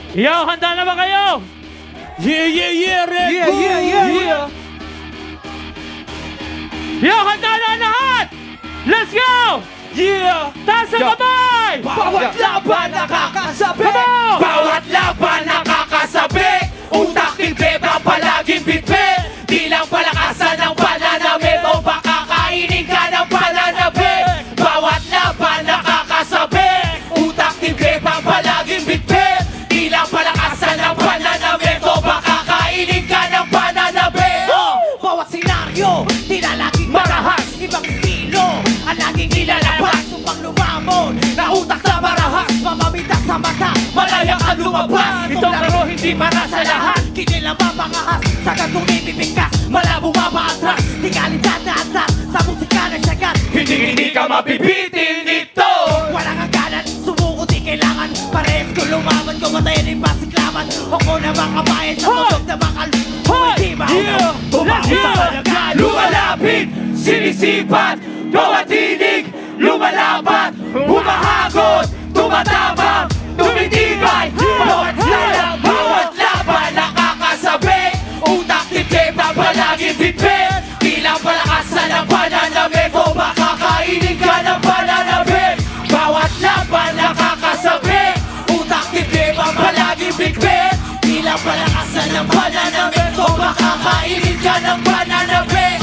Yo, handa na ba kayo? Yeah, Red Bull! Yeah. Yo, handa na lahat! Let's go! Yeah! Taas ang kamay! Bawat laban nakakasabi! Come on! Bawat laban nakakasabi! Utak timbeba palaging bitbit! Di lang palakasan ng pananamit o baka kainin ka ng pananabit! Bawat laban nakakasabi! Utak timbeba palaging bitbit! Di lang palakasan ng pananamit o baka kainin ka ng pananabit! Bawat senaryo, di na laging marahas! Ibang estilo, ang laging nilalabas! Upang lumamon, na utak na marahas! Mamamitas sa mata, malayang ang lumabas! Itong laro hindi para sa lahat! Kinilang mapangahas, sa gantong ibibigkas! Malabo mapaatras, di kalidad na atras! Sa musika na sagat, hindi ka mabibitin nito! Walang hangganan, sumuko di kailangan! Parehas ko lumaban, kumatayin yung pasiklaman! Ako na makabayan sa tulog na makal... Hindi mahulog, umahos sa malagal! Lumalapit, sinisipat, gawatinig, lumalapat, humahagod, tumatabang, tumitibay, bawat laban nakakasabi, utak titibang palaging bitbit, bilang palakasan ng pananamit o makakainin ka ng pananamit. Bawat laban nakakasabi, utak titibang palaging bitbit, bilang palakasan ng pananamit o makakainin ka ng pananamit.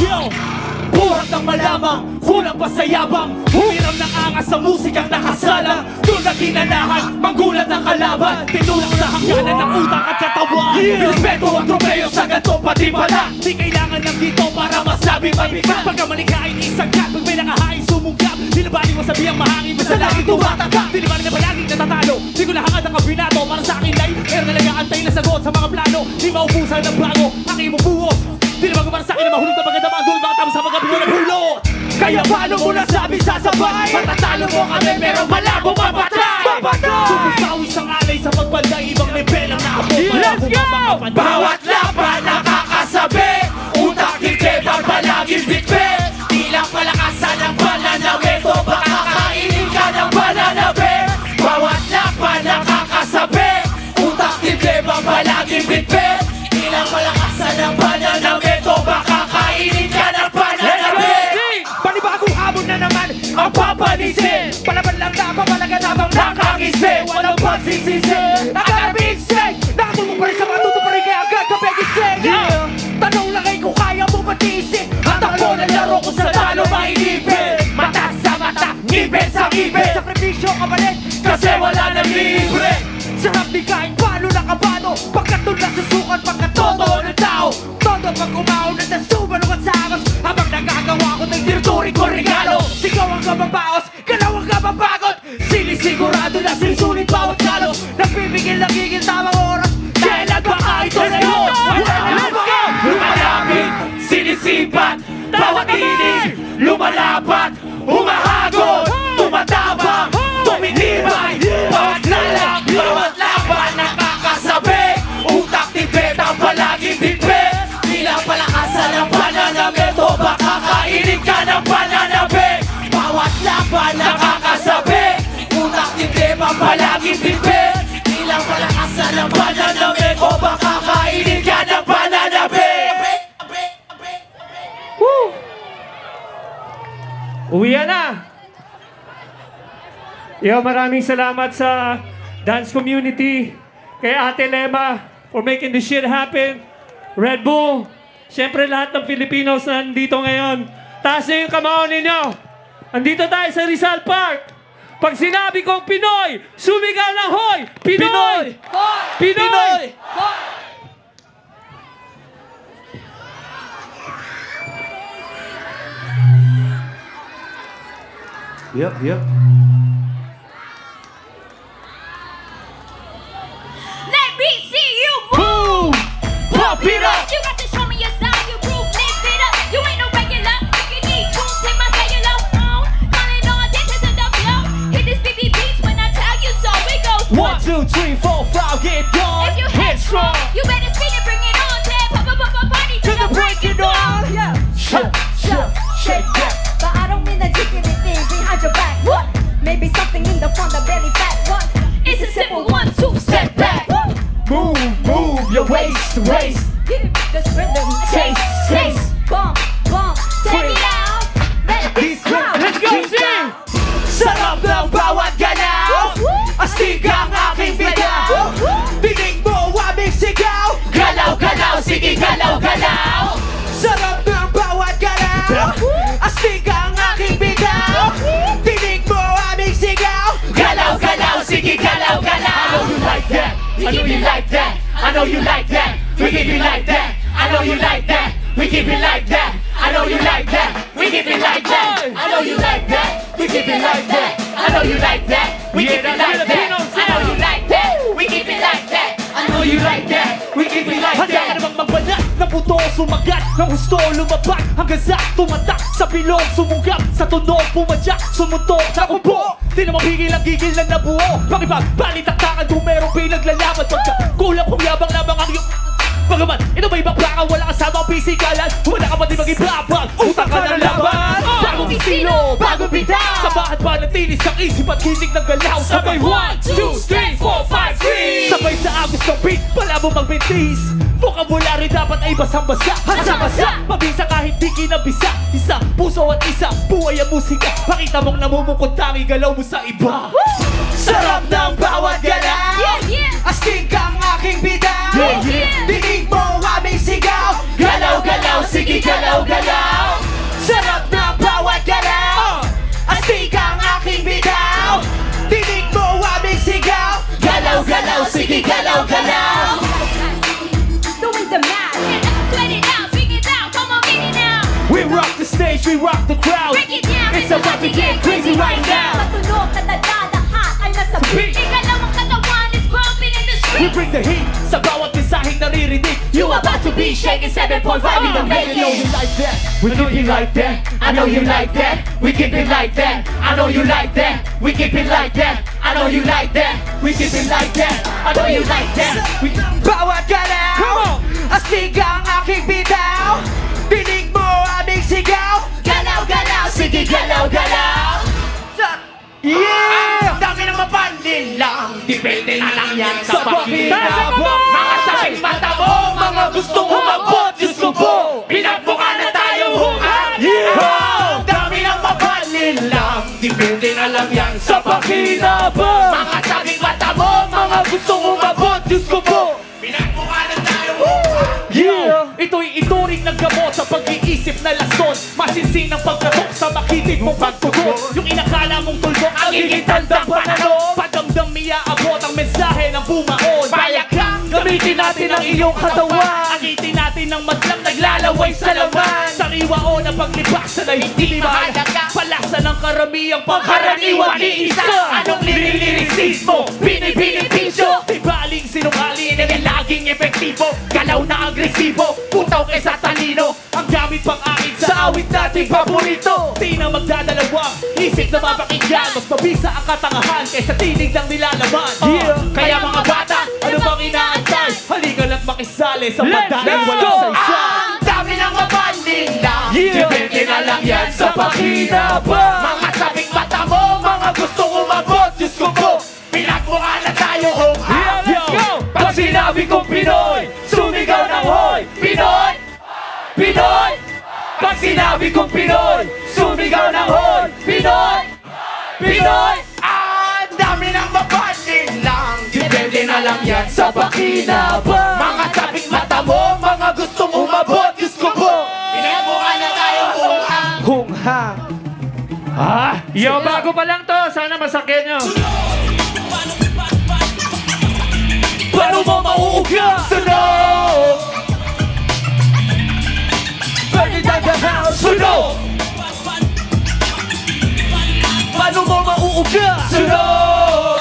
Buhat ng malamang, kulang pa sa yabang, humiram ng angas sa musikang nakasalang. Doon na ginanahan, manggulat ang kalaban, tinulak sa hangganan ng utak at katawan. Respeto ang tropeyo sa ganito pati pala. Di kailangan ng dito para masabi mabigat. Pagka malikhain isang kat, pag may nakahain sumungkap, di na bali masabi ang mahangin, basta lagi tumatagap. Di na bali na palaging natatalo, di ko lahangad ang kabinato. Para sa akin ay, meron na nag-aantay na sagot sa mga plano. Di maubusan ng bago, ang imong buhos. Di na bago para sa akin na mahulog na magandang ang dulo mga tama sa mga bigo na hulot. Kaya paano mo nasabi sasabay? Matatalo mo kami pero malabo mapatay. Tumusawis ang alay sa pagbanday, ibang level ang naabot. Let's go! Bawat laban nakakasabi, utak titibang palaging bitbit. Di lang palakasan ng pananawit o baka kainin ka ng pananabit. Bawat laban nakakasabi, utak titibang palaging bitbit. Di lang palakasan ng pananawit o baka kainin ka ng pananabit. Panibagong hamon na naman ang papanisin. Palaban lang na papalagan habang nakangisi. Walang pagsisisi, nakarabisig. Nakatulong pa rin sa mga tuto pa rin kaya agad kapegisig. Tanong lang ay kung kaya mo matisig. Ang takbo ng laro kung sa talo mailipin. Mata sa mata, ngipin sa ngipin. Sakripisyo kapalit kasi wala nang libre. Sarap di kahit paano nakabano, pagkatulad sa sukat, pagkatoto ng tao. Todo pag umaon at nasuban ng matsakos, habang nagagawa ko ng dirturi ko regalo. Sigaw ang kababaos, galaw ang kababagot, sinisigurado na sinusulit bawat galos. Nagpipigil, nagigil tamang oras, kailan baka ito na yun. Lumalapit, sinisipat, bawat tinig, lumalapat, humahagod, tumatabang, tumitibay, bawat lalak, bawat laban nakakasabi, utak tibet ang palaging bitbit. Bilang palakasan ng pananamit o baka kainin ka ng pananabit. Bawat laban nakakasabi, utak tibet ang palaging bitbit. Bilang palakasan ng pananamit o baka kainin ka ng pananabit. Uwi na! Yo, maraming salamat sa dance community, kay Ate Lema for making this shit happen. Red Bull, siyempre lahat ng Filipinos na nandito ngayon. Taas na yung kamao ninyo. Andito tayo sa Rizal Park. Pag sinabi kong Pinoy, sumigaw ng hoy! Pinoy! Pinoy! Yep. Let me see you move. Pump it up! You got to show me your style, you groove, lift it up. You ain't no regular, you need tools, take my cellular phone. Calling all this to the flow. Hit this BB beats when I tell you so. It goes 1, 2, 3, 4, 5, get gone. If you headstrong, you better speed it, bring it on. Say party to the break it on. Yeah. Shake that. But I don't mean the jiggly thing behind your back. What? Maybe something in the front, the belly fat. What? It's a simple 1, 2 step back. waist, waist. This rhythm, Taste, taste. bump, bump, take it out. Let this crowd. Let's go, sing! Sarap ng bawat galaw. Astig ang aking bigaw. Dinig mo aming sigaw. Galaw, galaw, sige galaw, galaw. Sarap ng bawat galaw. Astig ang aking bigaw. Dinig mo aming sigaw. Galaw, galaw, sige galaw, galaw. I know you like that. I know you like that. I know you like that. We keep it like that. I know you like that. We keep it like that. I know you like that. We keep it like that. I know you like that. We keep it like that. I know you like that. We keep it like that. I know you like that. We keep it like that. I know you like that. We keep it like that. Handa ka namang magbanat ng buto sumagat ng gusto lumabak hanggang sa tumatak sa bilog sumugap sa tunog pumadyak sumuntok nakupo di na mapigil ang gigil na nabuo pakipagbalitaktakan kung merong pinaglalaban pagka kulang kung yabang lamang ang iyong Pagaman, ito ba ibang baka wala kasama ang pisikalan wala ka pa din mag-ibabang utang ka ng laban bagong estilo, bagong bida sabahan pa ng tinis ang isip at hinig ng galaw sabay 1, 2, 3, 4, 5, 3 sabay sa agos ng beat pala mo magbintis vocabulary dapat ay basang-basa hasa-basa mabisa kahit di kinabisa isa, puso at isa buhay ang musika pakita mong namumukod tangi galaw mo sa iba Sarap ng bawat galaw. Astig ang aking bidaw. Dinig mo aming sigaw. Galaw, galaw, sige galaw, galaw. Sarap ng bawat galaw. Astig ang aking bidaw. Dinig mo aming sigaw. Galaw, galaw, sige galaw, galaw. Doing the math. Sweat it out, bring it out, come on, bring it now. We rock the stage, we rock the crowd Break it down, it's about to get crazy right now Matunog na lahat ay nasa beat. Ikalawang katawan is bumping in the We street. bring the heat sa bawat mensaheng naririnig You about to be shaking 7.5 in the radio. You like that We keep it like that. I know you like that. We keep it like that. I know you like that. We keep it like that. I know you like that. We keep it like that. I know you like that. Bawat galaw. Come on. Astig ang aking bitaw. Dinig mo aming sigaw. Galaw, galaw, sige galaw, galaw. Yeah! Ang dami ng mapandin lang. Depende na lang yan sa pakinabang. Mga sabing mata mo, mga gustong umabot. Diyos ko po, pinagbuka na tayong hungan. Yeah! Ang dami ng mapandin lang. Depende na lang yan sa pakinabang. Mga sabing mata mo, mga gustong umabot. Diyos ko po, pinagbuka na tayong hungan. Yeah! Ito'y ituring ng gamot sa pag-iisip na lason masinsin ang pagkatok sa makinig mong pagtugon yung inakala mong tulbok ang igitandang panalo pagdamdam niya abot ang mensahe ng bumaon Bayak lang, gamitin natin ang iyong katawan akitin natin ang madlang naglalaway sa laman sariwa o na paglibak sa hindi mahalaga palaksa ng karamihang pangkaraniwan ni isa anong lirilisismo binibinipisyo di baling sinungaling na laging epektibo galaw na agresibo putaw kaysa talino ang gamit pang akin sa awit nating paborito di na magdadalawang isip na mapakinggan mas mabisa ang katangahan kaysa tinig ng nilalaman kaya mga bata ano bang inaantay halika lang makisali sa pagdaling walang saysay Ang dami ng mapandin lang. Depende na lang yan sa pakinabang. Mga sabing mata mo, mga gustong umabot. Diyos ko po, pinagmukha na tayo Yeah, let's go! Pag sinabi kong Pinoy, sumigaw ng hoy. Pinoy! Pinoy! Pag sinabi kong Pinoy, sumigaw ng hoy. Pinoy! Pinoy! Ang dami ng mapandin lang. Depende na lang yan sa pakinabang. Mga sabing mata mo, mga gustong umabot. Diyos ko po, pinagmukha na tayo Hunghang Yo, bago pa lang to. Sana masakyan nyo. Paano mo mauuga? Sunog! Burn it down the house! Sunog! Paano mo mauuga? Sunog!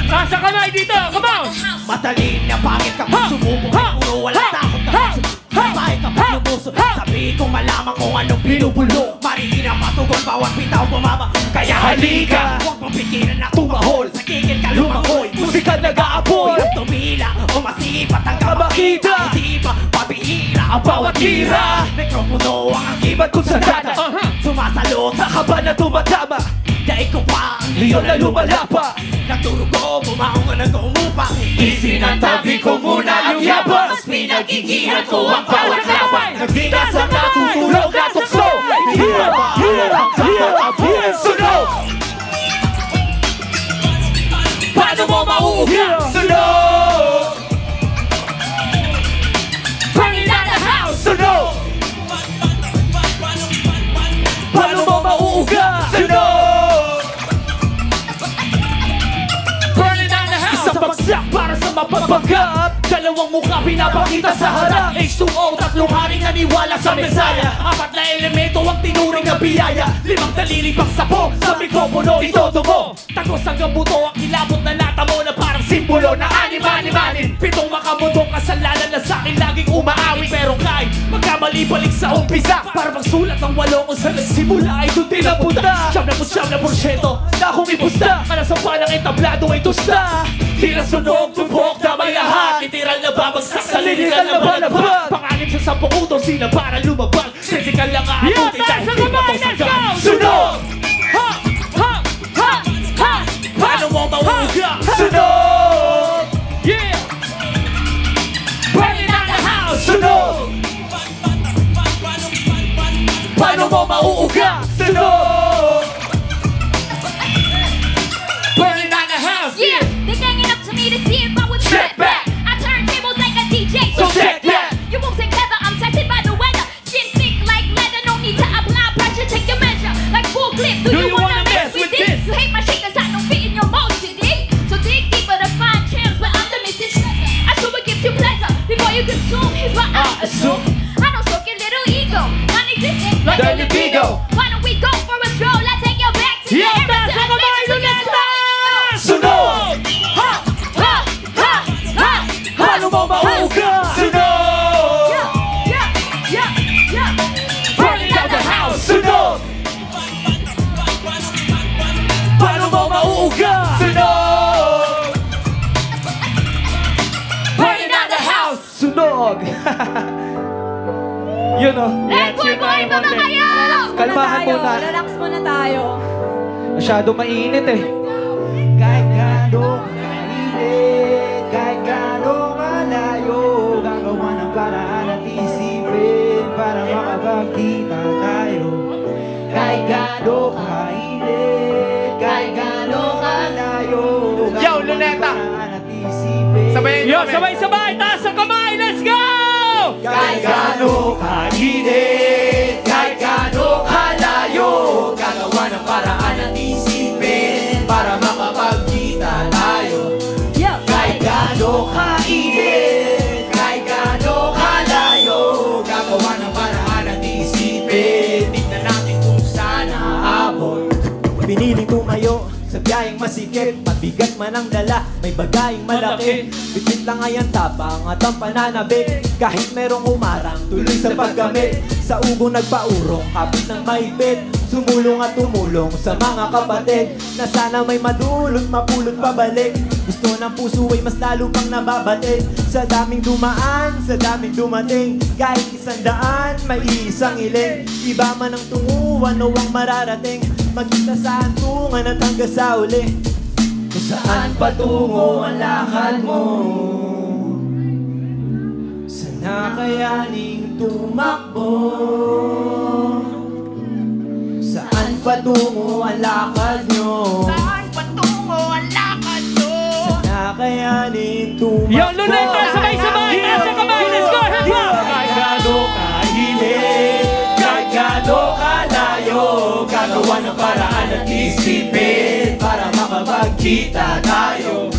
Nasa kamay dito. Come on. Matalin na pangit kapag sumubok ay puro wala takot kapag sabay kapag lumuso sabihin kong malaman kung anong binubulong mariin ang patugon bawat bitaw bumaba kaya halika huwag mong pigilan na tumahol sa gigil ka lumangoy Musikal nag-aapoy Hirap tumila o masipat hanggang makita Hindi ba pabihira ang bawat tira Mikropono ang akibat kung saan dada Sumasalot sa kaba na tumatama Dahil ko pa ang leon na lumalapa Nagturo ko, bumaong ka nag-umupa Isinantabi ko muna yung yabang, mas pinagigihan ko ang bawat laban. Nagdina sa natutulog na tukso, hirap ang kapag-abot. Sunog! Paano mo mauuga? Sunog! Burning down the house! Sunog! Paano mo mauuga? Sunog! Burning down the house! Isang bagsak para sa mapapagap. Dalawang mukha pinapakita sa harap. H2O, tatlong haring naniwala sa mesaya. Apat na elemento ang tinuring na biyaya. Limang daliri pang sapo sa mikropono itodo mo. Tagos hanggang buto ang kilabot na lata mo na parang simbolo na anim-animanin. Pitong makabutong kasalanan na sa'kin laging umaawit. Pero kahit magkamali balik sa umpisa, para magsulat ng walo kung saan nagsimula ay doon din napunta. 99% na akong ipusta. Kana sa palang entablado ay tusta. Di na sunog, tubok, damay lahat. Literal na babagsak sa lirikal na balabat. Pangalim sa 10 utos, sila para lumabag. Physical lang aabutin dahil di pa to sagang. Sunog! Ha! Ha! Ha! Ha! Paano mo mauuga? Sunog! Yeah! Burning down the house! Sunog! Paano mo mauuga? Sunog! Burning down the house! Yeah, they're ganging up to me to see if I would Step step back. I turn tables like a DJ, so step step back. You moves ain't clever, I'm tested by the weather. Skin thick like leather, no need to apply pressure. Take your measure like full clip. Do you wanna mess with this? You hate my shit 'cause I don't fit in your mold, you dig? So dig deeper to find gems, but I'm the missing treasure. I sure will give you pleasure before you consume. Here's what I assume. I don't stroke your little ego, non-existent like Then you David go. Why don't we go for a stroll? I take you back to the Yeah, era that's to how advance I to do your that. soul. Sunog! Ha! Ha! Ha! Ha! Paano mo mauuga? Sunog! Yeah! Yeah! Yeah! Yeah! Burning down the house! Sunog! Paano mo mauuga? Sunog! Burning down the house! Sunog! Yun o. Red Bull Boy, baba kayo! Kalmahan muna. Relax muna tayo. Masyado mainit eh. Kahit gaano kainit, kahit gaano malayo, gagawa ng paraan at isipin para makapagkita tayo. Kahit gaano kainit, kahit gaano kalayo, Yo, Luneta! paraan at isipin. Sabayin Yo, sabay-sabay! Taas ang kamay! Let's go! Kahit gaano kainit, kahit gaano kalayo, gagawa ng paraan at isipin para makapagkita tayo. Yeah. Kahit gaano kainit, kahit gaano kalayo, gagawa ng paraan at isipin. Tignan natin kung saan aabot. Piniling tumayo sa biyayang masikip, mabigat man ang dala, may bagayeng malaki. Bitbit lang ay ang tapang at ang pananabik, kahit merong umarang tuloy sa paggamit. Sa ugo nagpaurong, kapit ng mahigpit, sumulong at tumulong sa mga kapatid, na sana may madulot, mapulot pabalik. Gusto ng puso ay mas lalo pang nababatid, sa daming dumaan, sa daming dumating. Kahit 100, may isang iling, iba man ang tunguan o ang mararating, magkita sa hantungan at hanggang sa uli. Kung saan patungo ang lakad mo, sana kayaning tumakbo. Saan patungo ang lakad nyo? Saan patungo ang lakad nyo? Sana kayaning tumakbo. Yo, Luneta! Sabay-sabay! Taas ang kamay! Let's go! Hip hop! Kahit gaano kainit, kahit gaano kalayo, gagawa ng paraan at isipin para makapagkita tayo.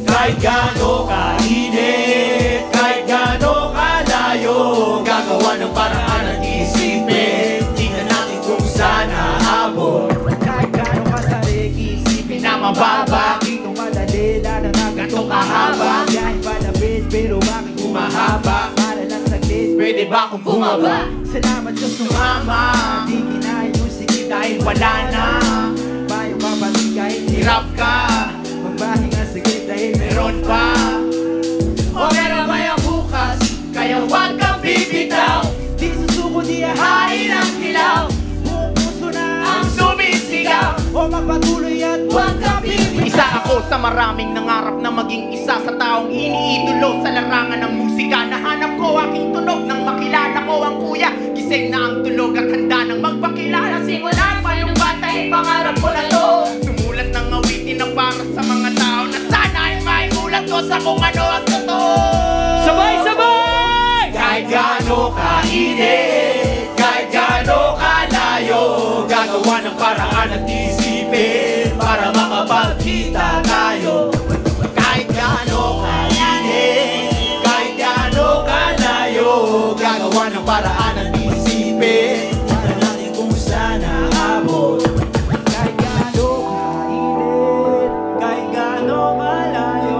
Kahit gaano kainit, kahit gaano kalayo, gagawa ng paraan at isipin. Tingnan natin kung saan aabot. Kahit gaano kasarik, isipin na mababa. Dito madali, lalo na ganito kahaba. Kahit palapit, pero bakit humahaba? Para lang saglit, pwede ba kung bumaba? Salamat sa sumama, di kinahin yung sige dahil wala na. Payo babalik kahit hirap ka, magbahinga sige dahil meron pa. O meron kaya bukas, kaya huwag kang bibitaw. Di susuko, di ahain ang hilaw. Buong puso na ang sumisigaw. O magpatuloy at huwag kang bibitaw. Isa ako sa Sa maraming nangarap na maging isa sa taong iniidolo sa larangan ng musika. Nahanap ko aking tunog nang makilala ko ang kuya. Gising na ang tulog at handa nang magpakilala. Simulan pa yung bata, pangarap ko na to. Sumulat ng awitin na para sa mga tao na sana ay maiulat ko sa kung ano ang totoo. Sabay-sabay! Kahit gaano kainit, kahit gaano kalayo, gagawa ng paraan at isipin para makapagkita tayo. Kahit gaano kainit, kahit gaano kalayo, gagawa ng paraan at isipin para natin kung saan naabot. Kahit gaano kainit, kahit gaano kalayo,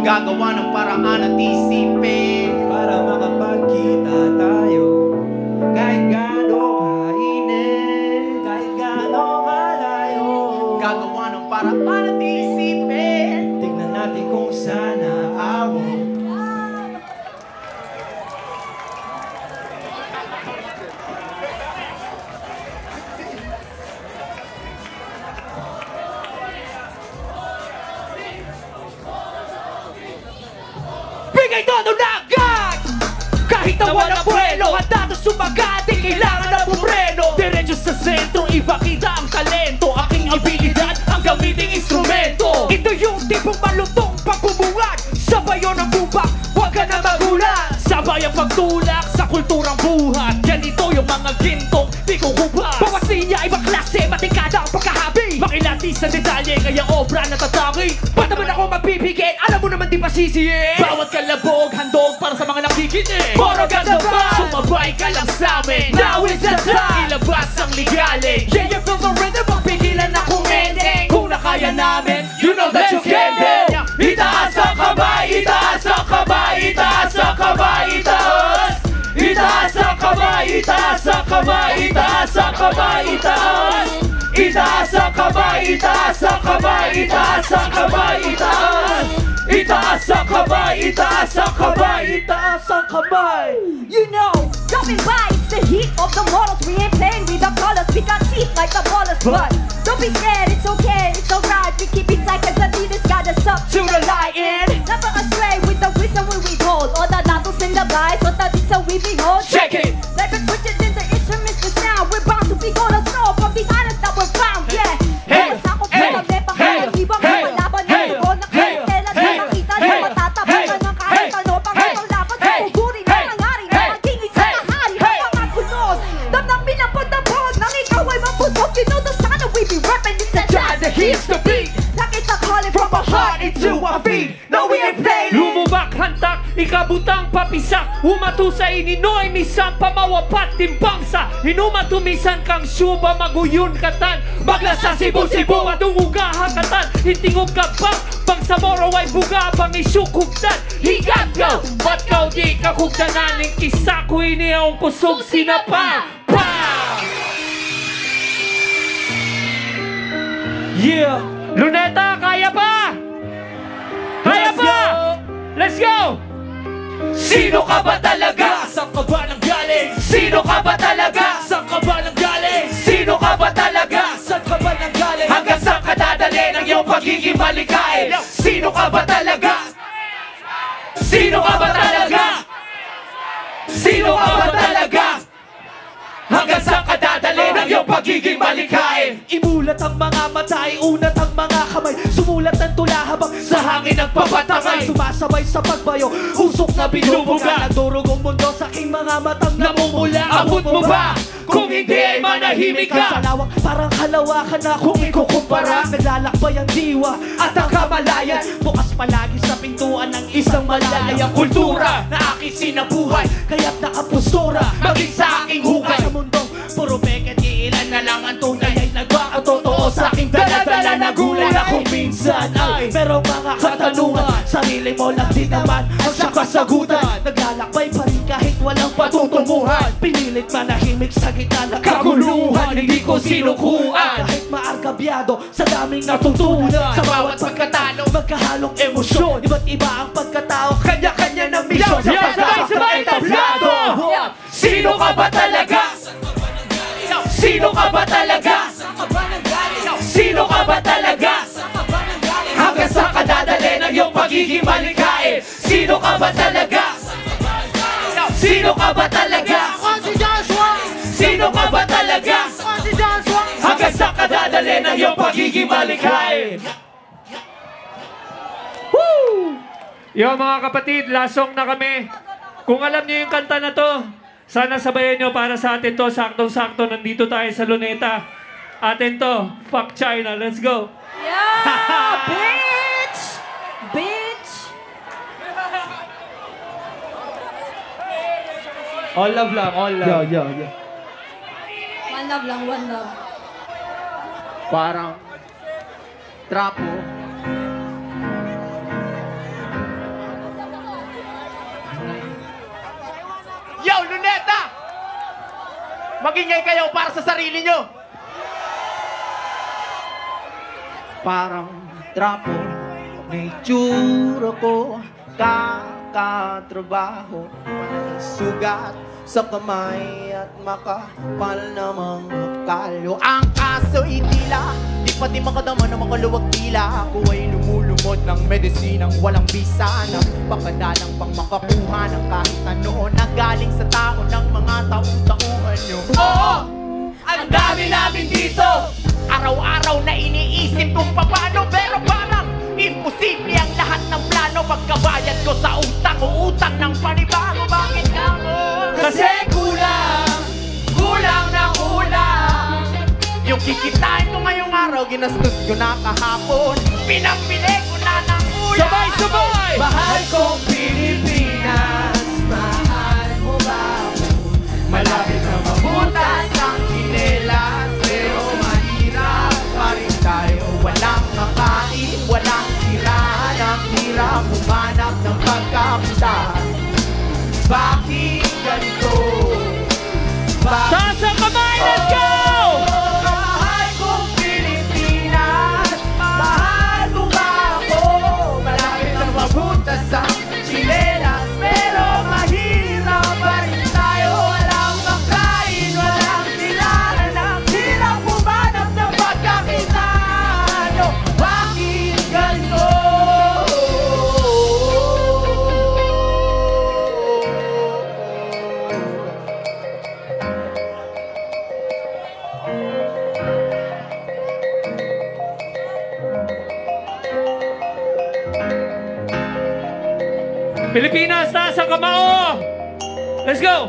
gagawa ng paraan at isipin para makapagkita tayo. Kahit gaano kainit, kahit gaano kalayo, gagawa ng paraan at isipin. Tignan natin kung saan naabot. Bigay tono na agad! Kahit na walang buwelo, handa na sumagat, di kailangan na bumreno. Diretso sa sentro, ipakita ang talento, aking abilidad, ang gamiting instrumento. Ito yung tipong malutong pagbubungad, sabayon ng bubak, huwag ka na magulat. Sabay ang pagtulak sa kulturang buhat, ganito yung mga gintong di ko kubas. Bawat linya, ibang klase, matikada ang pagkahabi. Makilati sa detalye, kaya obra na tataki. Ba't naman ako magbibigay? Alam mo naman di pa sisiyin. Bawat kalabog, handog para sa mga nakikinig. Puro ganda ba? Sumabay ka lang sa'min. Now is the time. Ilabas ang ligaling. Yeah, you feel the rhythm, magpigilan na kung ending. Kung nakaya namin, you know that you can do. Itaas ang kamay, itaas ang kamay, itaas ang kamay, itaas. Itaas ang kamay, itaas ang kamay, itaas ang kamay, itaas. Itaas ang kamay, itaas ang kamay, itaas ang kamay, itaas. Itaas ang kamay, itaas ang kamay, itaas ang kamay. You know, dropping by, it's the heat of the models. We ain't playing with the colors, we got teeth like the ballers. But don't be scared, it's okay, it's alright. We keep it tight cause the leaders got us up To the light in. Never astray with the wisdom we withhold. All the battles in the lies, what the things that we behold. Check it. Like us switch it in the instruments, the sound. We're bound to be gonna snow from these islands that we're found, yeah. Hey, Ako hey, sa kami, hey, pangalaibang hey, malaban hey, ng tugon. hey, Nakakitela na hey, makita hey, na matatapakan ng kahit hey, ano. Pangatang laban sa hey, puguri na hey, nangyari hey, na maging isa hey, na hari hey. ng mga kunog. Damdamin ang pagdabog ng ikaw ay mapusok. You know the sound that we be rapping is the Try to hit the beat. like it's a calling from From our heart into our feet. No, we ain't playing. Lumubak, hantak, ikabutang papisak. Umatusa ininoy, misan pamawapat timbangsa. Hinumatumisan kang syuba, maguyun katan. Maglasa sibu-sibu, adunguga hakatan. Hitingog ka bang, bang sa moro ay buga, bang isyukugdan. Higat ka, ba't kau di ka kugdanan? Ning kisa ko iniyong kusog sinapa. Pa! Yeah. Luneta, kaya pa? Kaya Let's pa? go. Let's go! Sino ka ba talaga? Saan ka ba nang galing? Sino ka ba talaga? Saan ka ba nang galing? Sino ka ba talaga? Saan ka ba nang galing? Hanggang saan ka dadali ng iyong pagiging malikain? Sino ka ba talaga? Sino ka ba talaga? Sino ka ba talaga? Hanggang saan ka dadali ng iyong pagiging malikain? Imulat ang mga mata, iunat ang mga kamay. Sumulat ang tula habang sa hangin nagpapatamay. Sumasabay sa pagbayo, usok na binubuga. Nagdurugong mundo sa aking mga matang namumula. Abot mo ba? Kung hindi ay manahimik ka. Sa lawak parang kalawakan na kung ikukumpara. Naglalakbay ang diwa at ang kamalayan. Bukas palagi sa pintuan ng isang malayang kultura na aking sinabuhay, kaya't nakapustura maging sa aking hukay. Sa mundong puro peket, iilan na lang ang tunay ay nagkakatotoo sa aking dala-dala na gulay na kung minsan ay merong mga katanungan. Sarili mo lang din naman ang siyang kasagutan. Naglalakbay pa rin kahit walang patutunguhan. Pinilit manahimik sa gitna ng kaguluhan. Hindi ko sinukuan kahit maargabyado sa daming natutunan. Sa bawat pagkatalo, magkahalong emosyon. Iba't iba ang pagkatao, kanya-kanya na misyon. Sa sabay-sabay, entablado. Sino ka ba talaga? Sino ka ba talaga? Sino ka ba talaga? Hanggang sa pagiging malikhain. Sino ka ba talaga? Sino ka ba talaga? Sino ka ba talaga? Hanggang sa kadadali ng iyong pagiging malikhain. Woo! Yo mga kapatid, lasong na kami. Kung alam niyo yung kanta na to, sana sabayan niyo para sa atin to. Saktong-sakto, nandito tayo sa Luneta. Atin to, fuck China, let's go. Yeah, bitch! Bitch! All love lang, all love. Yo. One love lang, one love. Parang trapo. Yo, Luneta! Magingay kayo para sa sarili nyo. Parang trapo. May tsura ko. Kakatrabaho. May sugat sa kamay at makapal na mga kalyo. Ang kaso'y tila, di pati makadama na makaluwag tila. Ako ay lumulumot ng medisinang walang bisa, na pakadalang pang makakuha ng kahit ano na galing sa tao ng mga taong-tauhan nyo. Oo! Ang dami namin dito! Araw-araw na iniisip kung paano, pero parang imposible ang lahat ng plano. Pagkabayad ko sa utang o utang ng panibago. Bakit ka mo? Kasi kulang na kulang. Yung kikitain ko ngayong araw, ginastos ko na kahapon. Pinambili ko na ng ulam. Sabay! Mahal kong Pilipinas, mahal mo ba ako? Malapit na mabutas ang kinelas, pero mahirap pa rin tayo. Walang makain, walang tirahan. Ang hirap humanap ng pagkakitaan. Bakit ganito? Taas ang kamay, let's go! Mahal kong Pilipinas, mahal mo ba ako? Malapit na mabutas ang tsinelas, pero mahirap pa rin tayo. Walang makain, walang tirahan. Ang hirap humanap ng pagkakitaan. Oh, bakit ganito? Pilipinas, taas ang kamao! Let's go!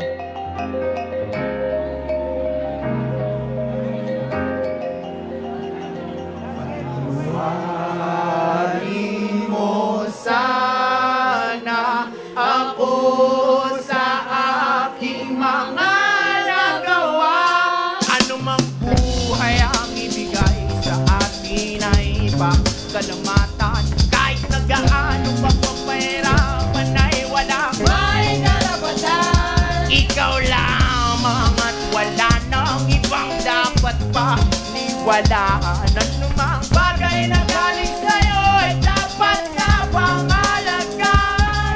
Pari mo sana ako sa aking mga nagawa. Ano mang buhay ang ibigay sa atin ay pasalamatan. Kahit na gaano pagpapahirapan ay walang may karapatan. Ikaw lamang at wala nang ibang dapat pa niwalaan. Anumang bagay na galing sa'yo ay dapat na pangalagaan.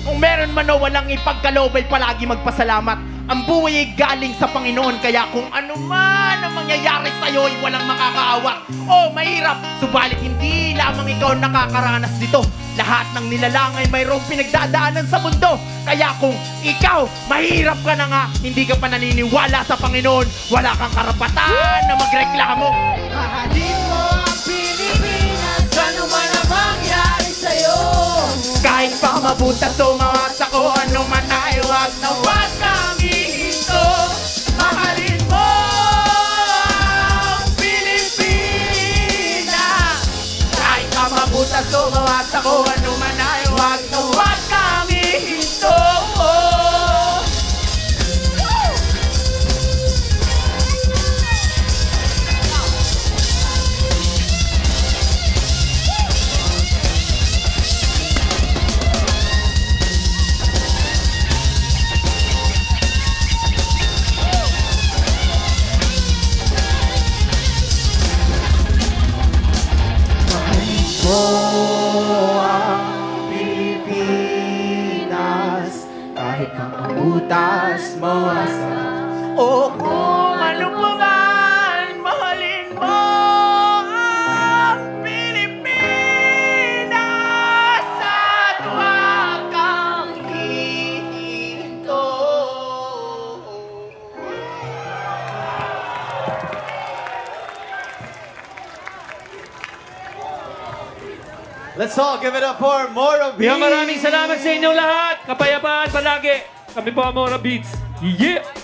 Kung meron man o walang ipagkaloob ay palagi magpasalamat. Ang buhay ay galing sa Panginoon, kaya kung ano man ang mangyayari sa'yo ay walang makakaawat. Mahirap, subalit hindi lamang ikaw nakakaranas dito. Lahat ng nilalang ay mayroong pinagdadaanan sa mundo. Kaya kung ikaw, mahirap ka na nga, hindi ka pa naniniwala sa Panginoon, wala kang karapatan na magreklamo. Mahalin mo ang Pilipinas, ano man ang mangyari sa'yo. Kahit pa mabutas o mawas ako, ano man ay wag na wag kang ihinto. Mahalin mo ang Pilipinas. Kahit pa mabutas o mawas ako, ano man ay wag na wag kang ihinto. ang utas mo o kung ano pa man, mahalin mo ang Pilipinas at huwag kang hihinto. Let's all give it up for Mora Beats! Maraming salamat sa inyo lahat. Kapayapaan palagi. Kami po ang Mora Beats. Yeah!